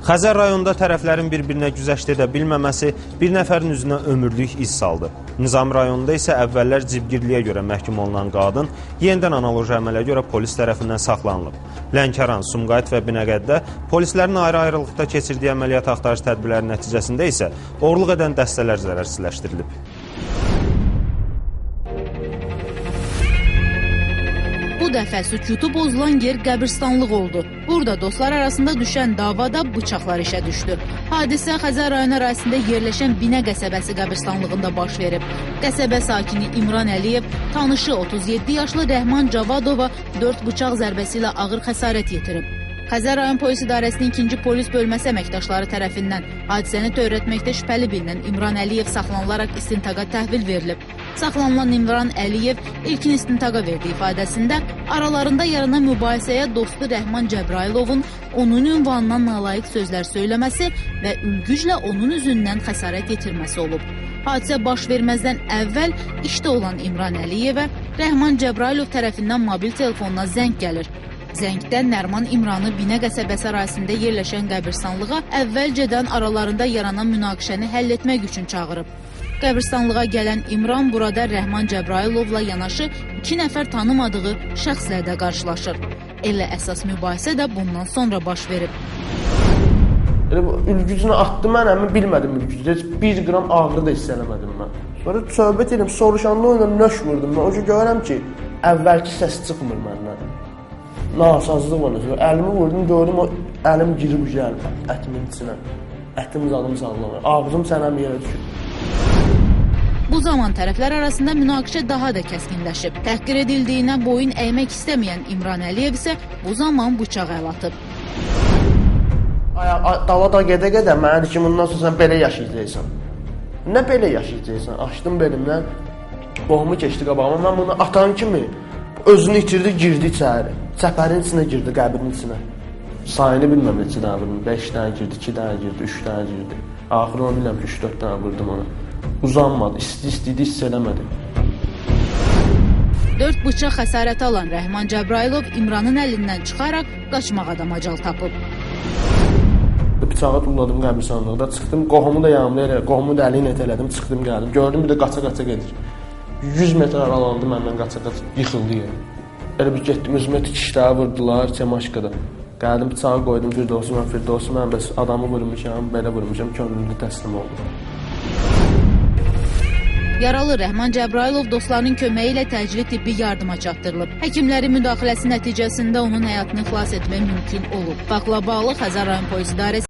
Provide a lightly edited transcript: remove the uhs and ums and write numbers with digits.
Xəzər rayonunda tərəflərin bir-birinə güzəşt edə bilməməsi bir nəfərin üzünə ömürlük iz saldı. Nizami rayonunda isə əvvəllər cibgirliyə görə məhkum olunan qadın yenidən analoji əmələ görə polis tərəfindən saxlanılıb. Lənkəran, Sumqayıt və Binəqədidə polislərin ayrı-ayrılıqda keçirdiyi əməliyyat axtarış tədbirləri nəticəsində isə oğurluq edən dəstələr zərərsizləşdirilib. Bu dəfə sükutu bozulan yer qəbirstanlıq oldu. Burada dostlar arasında düşən davada bıçaqlar işə düşdü. Hadisə Xəzər rayon ərazisində yerləşən Binə qəsəbəsi qəbirstanlığında baş verib. Qəsəbə sakini İmran Əliyev tanışı 37 yaşlı Rəhman Cavadova 4 bıçaq zərbəsi ilə ağır xəsarət yetirib. Xəzər rayon polis idarəsinin 2-ci polis bölməsi əməkdaşları tərəfindən hadisəni törətməkdə şübhəli bilinən İmran Əliyev saxlanılaraq istintaqa təhvil verilib. Saxlanılan İmran Əliyev ilkin istintaqa verdiyi ifadəsində aralarında yaranan mübahisəyə dostu Rəhman Cəbrayılovun onun ünvanına nalayiq sözlər söyləməsi və ülgüclə onun üzündən xəsarət yetirməsi olub. Hadisə baş verməzdən əvvəl işdə olan İmran Əliyevə Rəhman Cəbrayılov tərəfindən mobil telefonuna zəng gəlir. Zəngdən Nərman İmranı Binə qəsəbəsi ərazisində yerləşən qəbirstanlığa əvvəlcədən aralarında yaranan münaqişəni həll etmək üçün çağırıb. Qəbirstanlığa gələn İmran burada Rəhman Cəbrayılovla yanaşı 2 nəfər tanımadığı şəxslərdə qarşılaşır. Elə əsas mübahisə də bundan sonra baş verib. Ülgücünü atdı mən, bilmədim ülgücü. Heç 1 qram ağrı da hiss eləmədim mən. Sonra söhbət edim, soruşanda oyla nöş vurdum. Mən o gün görürəm ki, əvvəlki səs çıxmır məndən. Nasazlıq var. Əlimi vurdum, gördüm o əlim girib gəldi ətimin içinə. Ətim zadım sallanır. Ağzım sənəm yerə düşür. Bu zaman tərəflər arasında münaqişə daha da kəskinləşib. Təhqir edildiyinə boyun əymək istəməyən İmran Əliyev isə bu zaman bıçaq əl atıb. Dala gedə-gedə mənə deyir ki, bundan sonra sən belə yaşayacaqsan. Nə belə yaşayacaqsan? Açdım belimdən, boğumu keçdi qabağıma. Mən bunu atan kimi özünü itirdi, girdi içəri. Çəpərin içinə girdi, qəbrin içinə. Sayını bilməm neçə dənə vurdum. 5 dənə girdi, 2 dənə girdi, 3 dənə girdi. Axırı onu bilməm ki, 3-4 dənə vurdum ona. Uzanmadı, istəyirdi, hiss eləmədi. 4 bıçaq xəsarəti alan Rəhman Cəbrayılov İmranın əlindən çıxaraq qaçmağa da macal tapıb. Bıçağı tulladım qəbirstanlıqda, çıxdım, qohumu da yanımda elə, qohumu da əli ilə elədim, çıxdım, gəldim. Gördüm, bir də qaça-qaça gedir. 100 metr aralandı məndən qaça-qaça, yıxıldı yerə. Elə bir getdim, özümə tikişləri vurdular, Çemaşqada. Gəldim, bıçağı qoydum, Firdovsu, mən bəs adamı vurmuşam, belə vurmuşam, könlümdə təslim oldum. Yaralı Rəhman Cəbrayılov dostlarının köməyi ilə təcili tibbi yardıma çatdırılıb. Həkimlərin müdaxiləsi nəticəsində onun həyatını xilas etmək mümkün olub. Faktla bağlı Xəzər rayon polis idarəsi